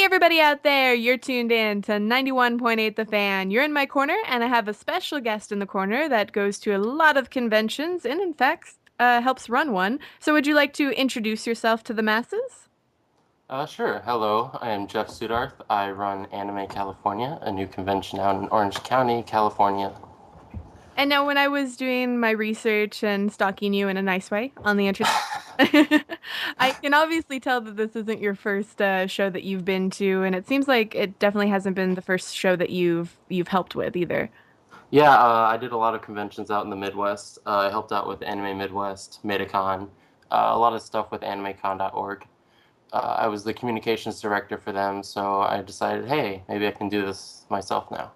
Hey, everybody out there, you're tuned in to 91.8 The Fan. You're in my corner, and I have a special guest in the corner that goes to a lot of conventions and, in fact, helps run one. So, would you like to introduce yourself to the masses? Sure. Hello, I am Jeff Suddarth. I run Anime California, a new convention out in Orange County, California. And now, when I was doing my research and stalking you in a nice way on the internet, I can obviously tell that this isn't your first show that you've been to, and it seems like it definitely hasn't been the first show that you've helped with either. Yeah, I did a lot of conventions out in the Midwest. I helped out with Anime Midwest, Metacon, a lot of stuff with animecon.org. I was the communications director for them, so I decided, hey, maybe I can do this myself now.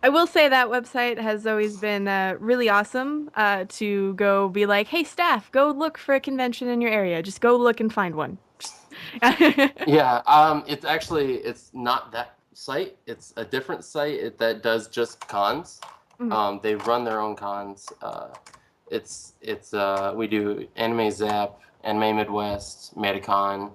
I will say that website has always been really awesome to go be like, hey, staff, go look for a convention in your area. Just go look and find one. Yeah, it's not that site. It's a different site that does just cons. Mhm. They run their own cons. We do Anime Zap, Anime Midwest, Metacon,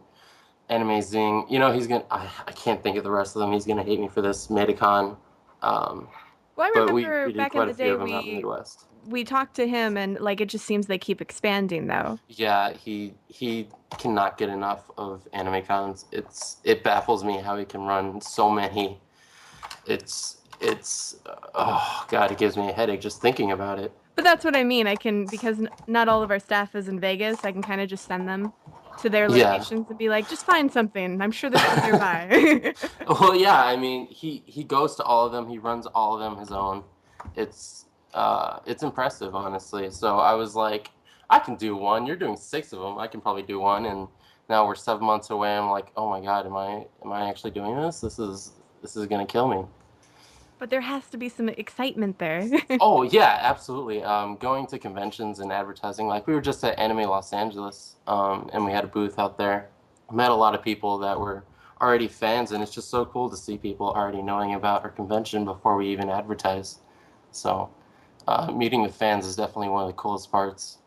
Anime Zing. You know I can't think of the rest of them. He's gonna hate me for this. Metacon. Um, Well, I but we remember we do back in quite the a few day of them out in the we Midwest. we talked to him and like it just seems they keep expanding though. Yeah, he cannot get enough of anime cons. It baffles me how he can run so many. It's oh God, it gives me a headache just thinking about it. But that's what I mean. I can because not all of our staff is in Vegas. I can kind of just send them to their Yeah. locations and be like, just find something. I'm sure there's one nearby. Well, yeah, I mean, he goes to all of them. He runs all of them his own. It's impressive, honestly. So I was like, I can do one. You're doing six of them. I can probably do one. And now we're 7 months away. I'm like, oh my God, am I actually doing this? This is gonna kill me. But there has to be some excitement there. Oh yeah, absolutely. Going to conventions and advertising, like we were just at Anime Los Angeles, and we had a booth out there. Met a lot of people that were already fans, and it's just so cool to see people already knowing about our convention before we even advertise. So, meeting with fans is definitely one of the coolest parts.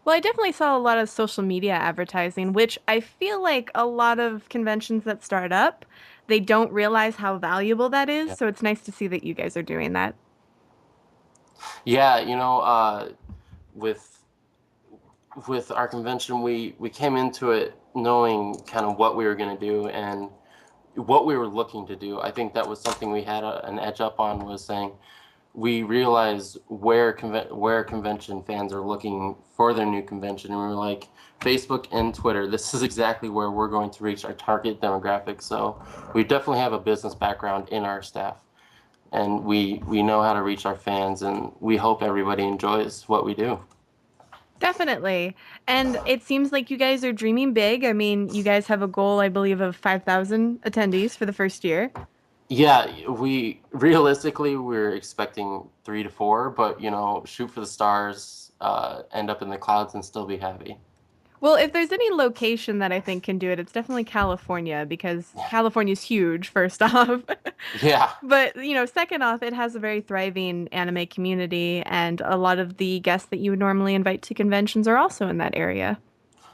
Well, I definitely saw a lot of social media advertising, which I feel like a lot of conventions that start up, they don't realize how valuable that is. Yeah, So it's nice to see that you guys are doing that. yeah. With with our convention, we came into it knowing kind of what we were going to do and what we were looking to do. I think that was something we had an edge up on was saying we realized where convention fans are looking for their new convention, and we were like, Facebook and Twitter. This is exactly where we're going to reach our target demographic. So we definitely have a business background in our staff, and we know how to reach our fans, and we hope everybody enjoys what we do. Definitely. And it seems like you guys are dreaming big. I mean, you guys have a goal, I believe, of 5,000 attendees for the first year. Yeah, we realistically we're expecting 3 to 4, but shoot for the stars, end up in the clouds, and still be happy. Well, if there's any location that I think can do it, it's definitely California because California's huge, first off. Yeah, But, second off, it has a very thriving anime community, and a lot of the guests that you would normally invite to conventions are also in that area.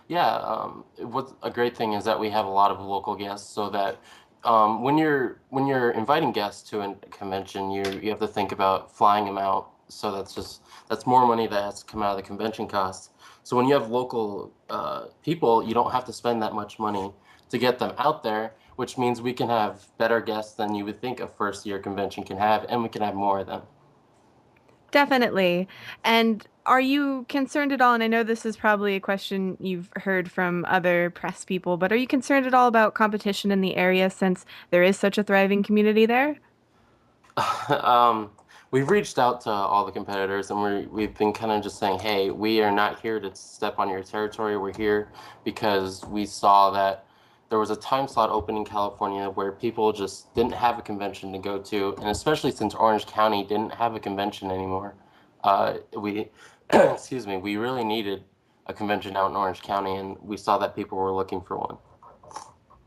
yeah. What's a great thing is that we have a lot of local guests, so that when you're inviting guests to a convention, you have to think about flying them out. So that's more money that has to come out of the convention costs. So when you have local people, you don't have to spend that much money to get them out there, which means we can have better guests than you would think a first year convention can have, and we can have more of them. Definitely. And are you concerned at all? And I know this is probably a question you've heard from other press people, but are you concerned at all about competition in the area since there is such a thriving community there? um, we've reached out to all the competitors, and we've been kind of just saying, hey, we are not here to step on your territory. We're here because we saw that there was a time slot open in California where people just didn't have a convention to go to, and especially since Orange County didn't have a convention anymore, we, excuse me, we really needed a convention out in Orange County, and we saw that people were looking for one.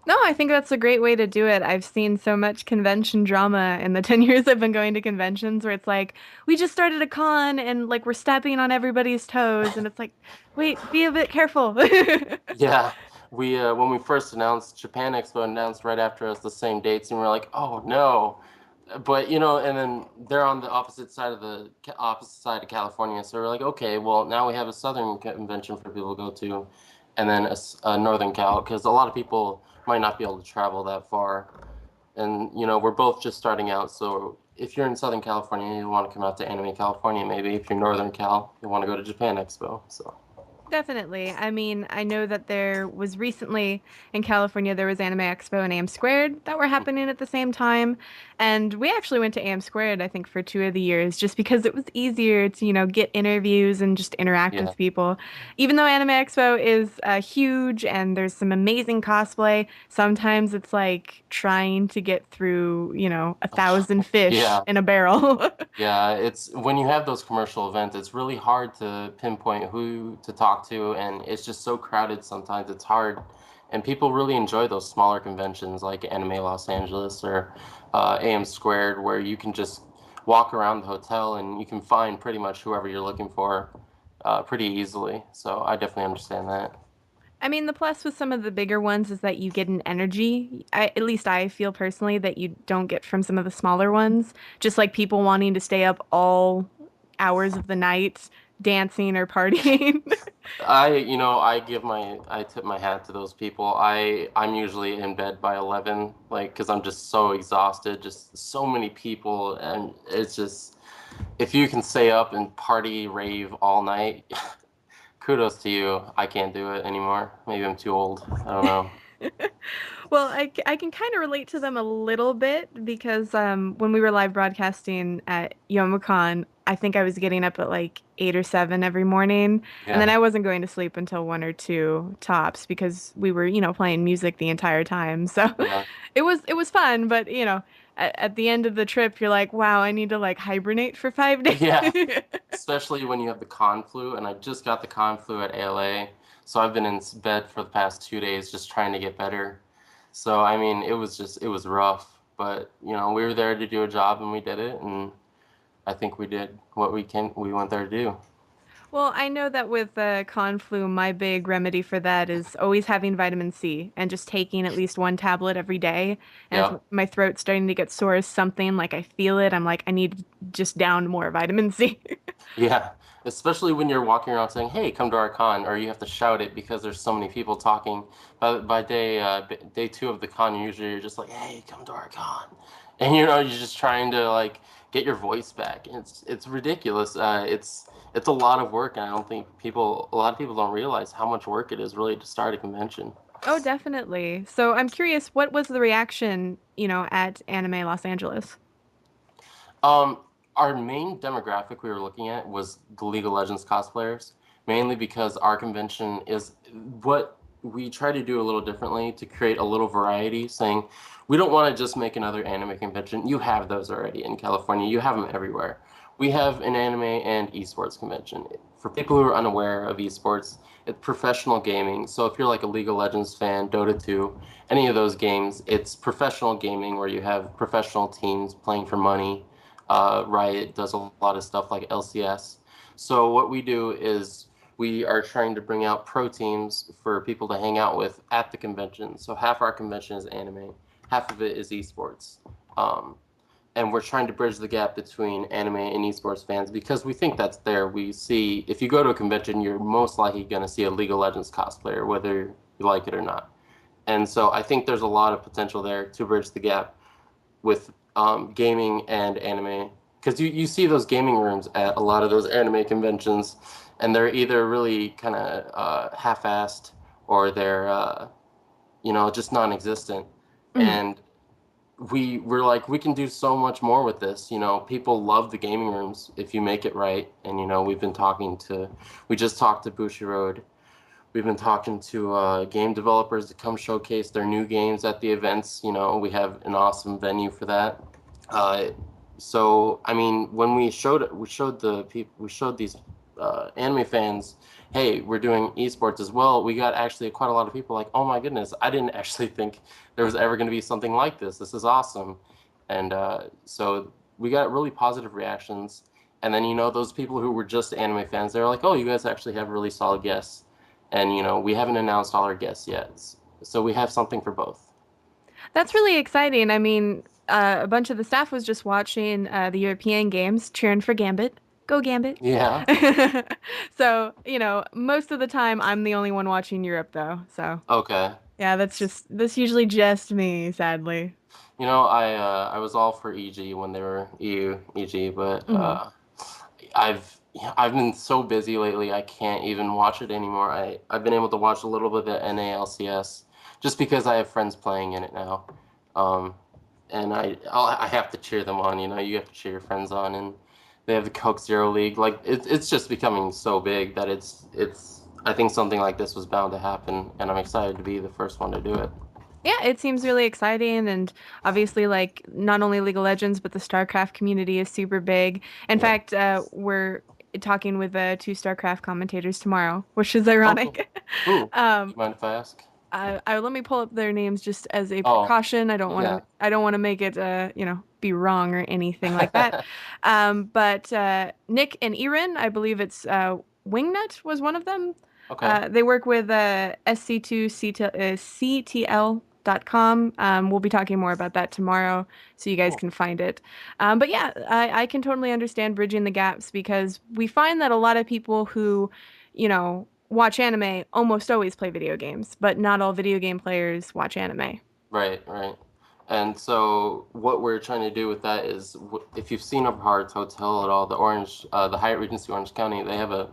No, I think that's a great way to do it. I've seen so much convention drama in the 10 years I've been going to conventions where it's like, we just started a con and we're stepping on everybody's toes. And it's like, wait, be a bit careful. Yeah. We when we first announced, Japan Expo announced right after us the same dates, and we're like, oh no. But and then they're on the opposite side of California, so we're like, okay, well now we have a southern convention for people to go to, and then a northern Cal, because a lot of people might not be able to travel that far, and we're both just starting out. So if you're in Southern California, you want to come out to Anime California, maybe. If you're Northern Cal, you want to go to Japan Expo. So Definitely. I mean, I know that there was recently in California, there was Anime Expo and AM Squared that were happening at the same time. And we actually went to AM Squared, I think, for 2 of the years just because it was easier to, get interviews and just interact yeah. with people. Even though Anime Expo is huge and there's some amazing cosplay, sometimes it's like trying to get through, 1,000 fish Yeah. in a barrel. Yeah, it's when you have those commercial events, it's really hard to pinpoint who to talk to, and it's just so crowded sometimes. It's hard, and people really enjoy those smaller conventions like Anime Los Angeles or AM Squared, where you can just walk around the hotel and you can find pretty much whoever you're looking for pretty easily. So I definitely understand that. I mean, the plus with some of the bigger ones is that you get an energy. At least I feel personally that you don't get from some of the smaller ones. Just like people wanting to stay up all hours of the night dancing or partying. I tip my hat to those people. I'm usually in bed by 11, like, because I'm just so exhausted, just so many people, and it's just, if you can stay up and party, rave all night, kudos to you. I can't do it anymore. Maybe I'm too old. I don't know. Well, I can kind of relate to them a little bit because when we were live broadcasting at Youmacon, I think I was getting up at like 8 or 7 every morning, and then Yeah, I wasn't going to sleep until 1 or 2 tops because we were, playing music the entire time. So yeah, it was fun, but at the end of the trip, you're like, wow, I need to like hibernate for 5 days. yeah. Especially when you have the con flu, and I just got the con flu at ALA, so I've been in bed for the past 2 days just trying to get better. So I mean, it was rough, but we were there to do a job and we did it, and I think we did what we went there to do. Well, I know that with Conflu, my big remedy for that is always having vitamin C and just taking at least one tablet every day. And if Yep. my throat's starting to get sore or something, like I feel it, I'm like, I need to just down more vitamin C. Yeah. Especially when you're walking around saying, "Hey, come to our con," or you have to shout it because there's so many people talking. By day two of the con, usually you're just like, "Hey, come to our con," and you're just trying to like get your voice back. It's ridiculous. It's a lot of work, and I don't think a lot of people don't realize how much work it is really to start a convention. Oh, definitely. So I'm curious, what was the reaction, at Anime Los Angeles? Um, our main demographic we were looking at was the League of Legends cosplayers, mainly because our convention is what we try to do a little differently to create a little variety, saying we don't want to just make another anime convention. You have those already in California, you have them everywhere. We have an anime and esports convention. For people who are unaware of esports, it's professional gaming. So if you're like a League of Legends fan, Dota 2, any of those games, it's professional gaming where you have professional teams playing for money. Riot does a lot of stuff like LCS. So what we do is we are trying to bring out pro teams for people to hang out with at the convention. So half our convention is anime, half of it is esports. Um, and we're trying to bridge the gap between anime and esports fans because we think that's there. We see if you go to a convention, you're most likely going to see a League of Legends cosplayer, whether you like it or not. And so I think there's a lot of potential there to bridge the gap with gaming and anime because you see those gaming rooms at a lot of those anime conventions, and they're either really kind of half-assed or they're just non-existent. Mhm. And we're like we can do so much more with this. People love the gaming rooms if you make it right. And we just talked to Bushiroad. We've been talking to game developers to come showcase their new games at the events. We have an awesome venue for that. Uh, so I mean, when we showed these anime fans, hey, we're doing esports as well. We got actually quite a lot of people like, oh my goodness, I didn't actually think there was ever going to be something like this. This is awesome, and so we got really positive reactions. And then those people who were just anime fans, they're like, oh, you guys actually have really solid guests. and we haven't announced all our guests yet, so we have something for both. That's really exciting. I mean, a bunch of the staff was just watching the European games, cheering for Gambit. Go Gambit. Yeah. So, most of the time I'm the only one watching Europe though. So, Okay. yeah, that's usually just me, sadly. I was all for EG when they were EU EG, but Hmm. I've I've been so busy lately I can't even watch it anymore. I've been able to watch a little bit of the NALCS just because I have friends playing in it now. Um, and I have to cheer them on, you have to cheer your friends on, and they have the Coke Zero League. Like it's just becoming so big that it's I think something like this was bound to happen, and I'm excited to be the first one to do it. Yeah, it seems really exciting, and obviously, like not only League of Legends, but the StarCraft community is super big. In Yeah. fact, we're talking with two StarCraft commentators tomorrow, which is Oh, cool. ironic. Ooh, do Um, you mind if I ask? let me pull up their names just as a Oh, precaution. yeah. I don't want to make it be wrong or anything like that. But Nick and Erin, I believe it's Wingnut was one of them. Okay. They work with SC2CTL.com. We'll be talking more about that tomorrow, so you guys Cool. can find it. But yeah, I can totally understand bridging the gaps because we find that a lot of people who, watch anime almost always play video games, but not all video game players watch anime. Right, right. And so what we're trying to do with that is, if you've seen our Hearts Hotel at all, the Hyatt Regency Orange County, they have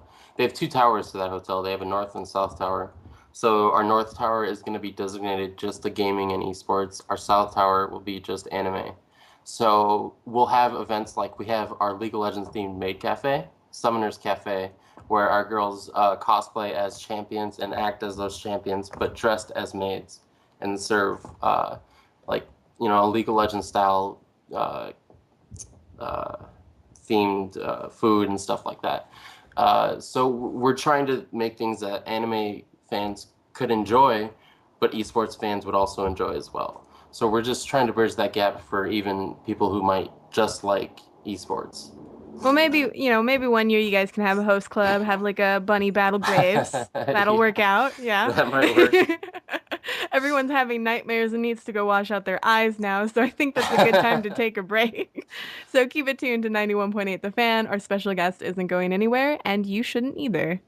two towers to that hotel. They have a north and south tower. So our north tower is going to be designated just the gaming and esports. Our south tower will be just anime. So we'll have events like we have our League of Legends themed maid cafe, Summoners Cafe, where our girls cosplay as champions and act as those champions, but dressed as maids and serve like a League of Legends style uh, uh, themed food and stuff like that. So we're trying to make things that anime fans could enjoy, but esports fans would also enjoy as well. So we're just trying to bridge that gap for even people who might just like esports. Well, maybe one year you guys can have a host club, have like a bunny battle graves. That'll Yeah, work out. Yeah. that might work. Everyone's having nightmares and needs to go wash out their eyes now, so I think that's a good time to take a break. So keep it tuned to 91.8 The Fan. Our special guest isn't going anywhere, and you shouldn't either.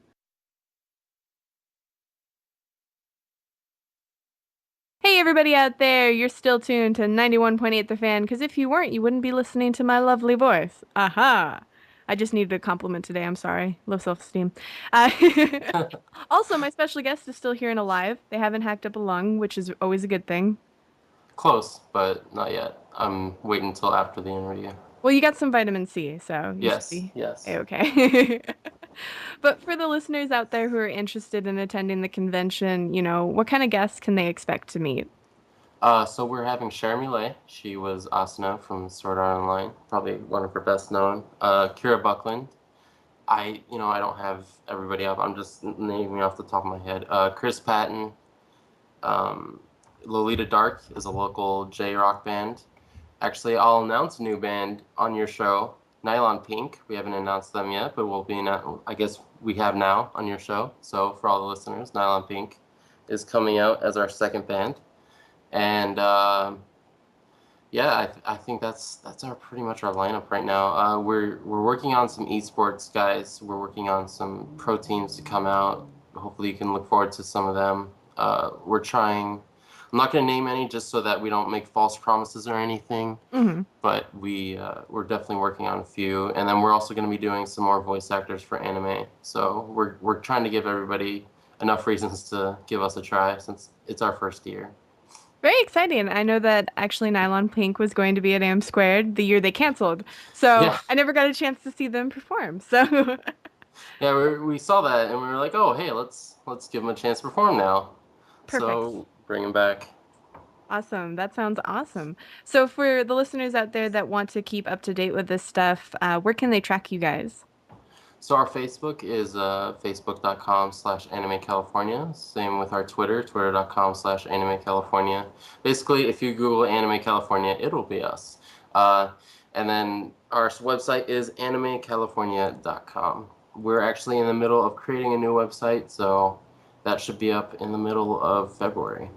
Hey, everybody out there, you're still tuned to 91.8 The Fan, because if you weren't, you wouldn't be listening to my lovely voice. Aha! I just needed a compliment today. I'm sorry. Low self-esteem. Uh, Also, my special guest is still here and alive. They haven't hacked up a lung, which is always a good thing. Close, but not yet. I'm waiting until after the interview. Well, you got some vitamin C, so you should Yes, be yes. a-okay. But for the listeners out there who are interested in attending the convention, what kind of guests can they expect to meet? So we're having Cher Millet. She was Asuna from Sword Art Online, probably one of her best known. Kira Buckland. I don't have everybody up. I'm just naming off the top of my head. Chris Patton. Um, Lolita Dark is a local J-rock band. Actually, I'll announce a new band on your show. Nylon Pink. We haven't announced them yet, but we'll be. I guess we have now on your show. So for all the listeners, Nylon Pink is coming out as our second band. And yeah, I think that's our pretty much our lineup right now. We're working on some esports guys. We're working on some pro teams to come out. Hopefully, you can look forward to some of them. We're trying. I'm not going to name any just so that we don't make false promises or anything. Hmm. But we're definitely working on a few, and then we're also going to be doing some more voice actors for anime. So we're trying to give everybody enough reasons to give us a try since it's our first year. Very exciting. I know that actually Nylon Pink was going to be at Am Squared the year they canceled. So Yeah, I never got a chance to see them perform. So yeah, we saw that and we were like, oh, hey, let's give him a chance to perform now. perfect. So bring him back. Awesome. That sounds awesome. So for the listeners out there that want to keep up to date with this stuff, where can they track you guys? So our Facebook is facebook.com/anime California. Same with our Twitter, twitter.com/anime California. Basically, if you Google Anime California, it'll be us. Uh, and then our website is animecalifornia.com. We're actually in the middle of creating a new website, so That should be up in the middle of February.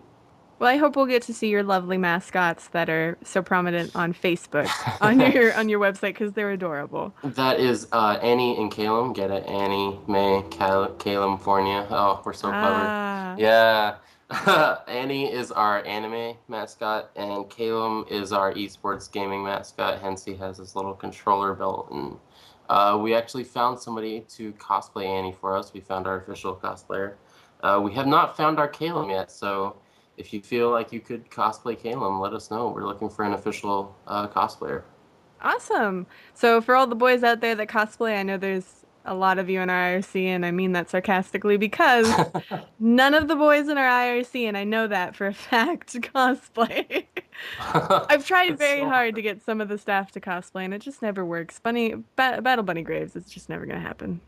Well, I hope we'll get to see your lovely mascots that are so prominent on Facebook on your website because they're adorable. That is Annie and Calum. Get it? Annie, May, California. Oh, we're so clever. Ah, Yeah. Annie is our anime mascot, and Calum is our esports gaming mascot. Hence, he has his little controller belt. And we actually found somebody to cosplay Annie for us. We found our official cosplayer. We have not found our Calum yet, so if you feel like you could cosplay Calum, let us know. We're looking for an official cosplayer. awesome. So for all the boys out there that cosplay, I know there's a lot of you in our IRC, and I mean that sarcastically because none of the boys in our IRC, and I know that for a fact, cosplay. I've tried It's very so hard to hard. get some of the staff to cosplay, and it just never works. Battle Bunny Graves, it's just never gonna happen.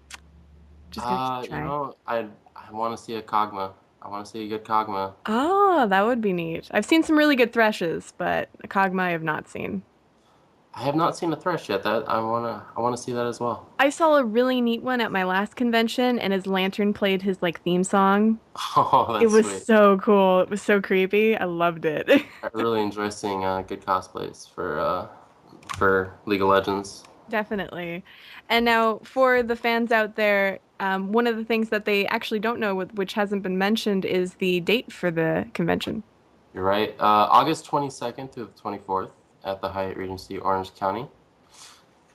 Just gonna keep You trying. know, I want to see a Kog'Maw. I want to see a good Kog'Maw. Oh, that would be neat. I've seen some really good Threshes, but a Kog'Maw I have not seen. I have not seen a Thresh yet. That I wanna see that as well. I saw a really neat one at my last convention, and his lantern played his like theme song. Oh, It that's was sweet. so cool. It was so creepy. I loved it. I really enjoy seeing good cosplays for League of Legends. Definitely. And now for the fans out there, one of the things that they actually don't know, which hasn't been mentioned, is the date for the convention. You're right. August 22nd through the 24th at the Hyatt Regency Orange County.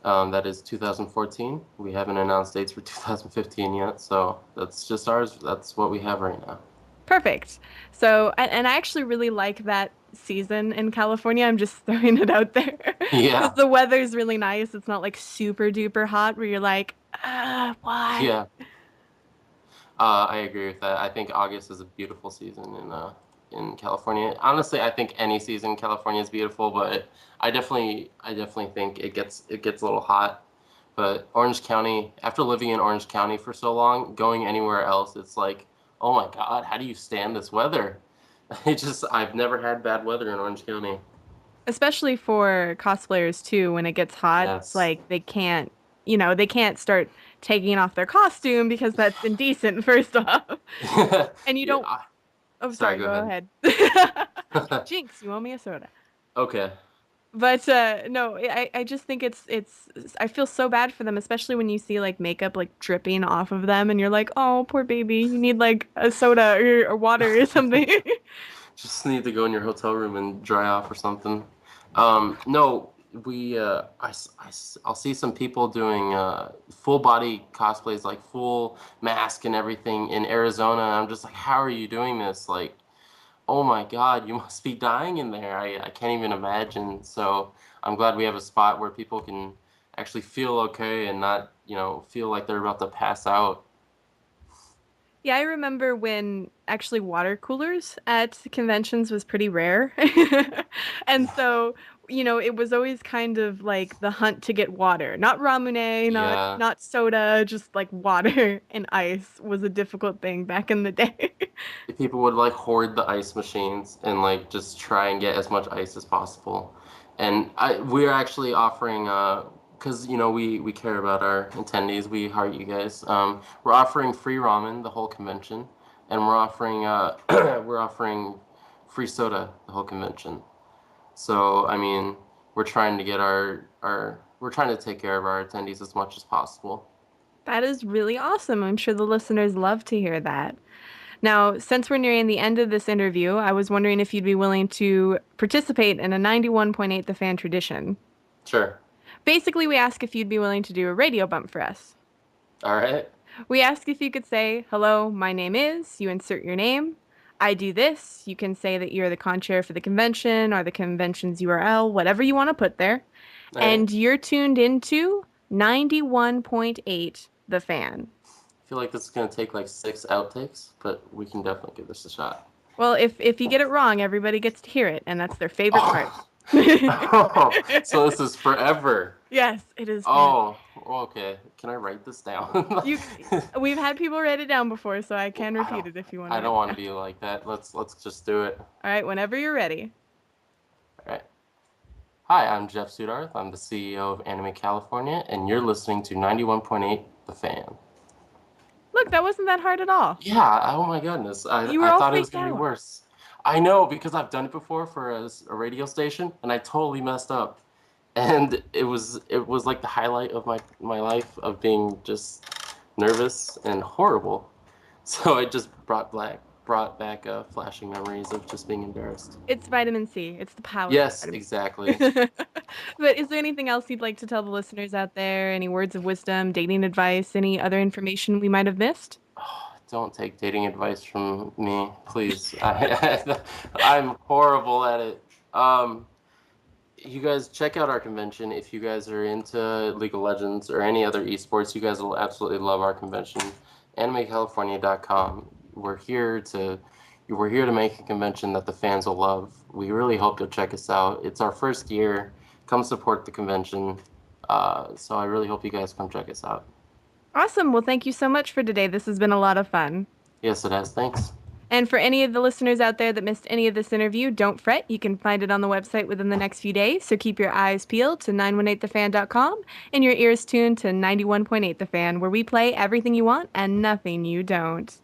That is 2014. We haven't announced dates for 2015 yet, so that's just ours. That's what we have right now. Perfect. So, and I actually really like that season in California. I'm just throwing it out there because Yeah, the weather's really nice. It's not like super duper hot where you're like, why? yeah. I agree with that. I think August is a beautiful season in California. Honestly, I think any season in California is beautiful, but I definitely think it gets a little hot. But Orange County, after living in Orange County for so long, going anywhere else, it's like, oh my God, how do you stand this weather? I've never had bad weather in Orange County. Especially for cosplayers too, when it gets hot, it's Yes. like they can't start taking off their costume because that's indecent, first off. And you Yeah. don't, oh, Sorry, sorry, go go ahead. ahead. Jinx, you owe me a soda. Okay. But no, I just think it's I feel so bad for them, especially when you see like makeup like dripping off of them and you're like, "Oh, poor baby. You need like a soda or water or something." Just need to go in your hotel room and dry off or something. No, I'll see some people doing full body cosplays, like full mask and everything in Arizona. I'm just like, how are you doing this? Like, oh my God, you must be dying in there. I can't even imagine. So I'm glad we have a spot where people can actually feel okay and not, feel like they're about to pass out. Yeah, I remember when actually water coolers at conventions was pretty rare. And so, it was always kind of like the hunt to get water. Not Ramune, not Yeah. not soda, just like water and ice was a difficult thing back in the day. People would like hoard the ice machines and like just try and get as much ice as possible. And we're actually offering because we care about our attendees, we heart you guys. We're offering free ramen the whole convention, and we're offering we're offering free soda the whole convention. So I mean, we're trying to get our we're trying to take care of our attendees as much as possible. That is really awesome. I'm sure the listeners love to hear that. Now, since we're nearing the end of this interview, I was wondering if you'd be willing to participate in a 91.8 The Fan tradition. Sure. Basically, we ask if you'd be willing to do a radio bump for us. All right. We ask if you could say, "Hello, my name is," you insert your name. "I do this." You can say that you're the con-chair for the convention or the convention's URL, whatever you want to put there. All right. And you're tuned into 91.8 The Fan. I feel like this is gonna take like six outtakes, but we can definitely give this a shot. Well, if you get it wrong, everybody gets to hear it, and that's their favorite part. Oh, oh, so this is forever. Yes, it is forever. Oh, okay. Can I write this down? You, we've had people write it down before, so I can I repeat don't, it if you want to I write don't it want to down. be like that. Let's just do it. All right, whenever you're ready. All right. Hi, I'm Jeff Suddarth. I'm the CEO of Anime California, and you're listening to 91.8 The Fan. Look, that wasn't that hard at all. Yeah, oh my goodness. You were I all thought it was faked gonna be out. worse. I know because I've done it before for a radio station and I totally messed up. And it was like the highlight of my life of being just nervous and horrible. So it just brought back flashing memories of just being embarrassed. It's vitamin C. It's the power of Yes, vitamin exactly. C. But is there anything else you'd like to tell the listeners out there? Any words of wisdom, dating advice, any other information we might have missed? Don't take dating advice from me, please. I'm horrible at it. Um, you guys check out our convention if you guys are into League of Legends or any other esports. You guys will absolutely love our convention. AnimeCalifornia.com. We're here to make a convention that the fans will love. We really hope you'll check us out. It's our first year. Come support the convention. So I really hope you guys come check us out. Awesome. Well, thank you so much for today. This has been a lot of fun. Yes, it has. Thanks. And for any of the listeners out there that missed any of this interview, don't fret. You can find it on the website within the next few days. So keep your eyes peeled to 918thefan.com and your ears tuned to 91.8 The Fan, where we play everything you want and nothing you don't.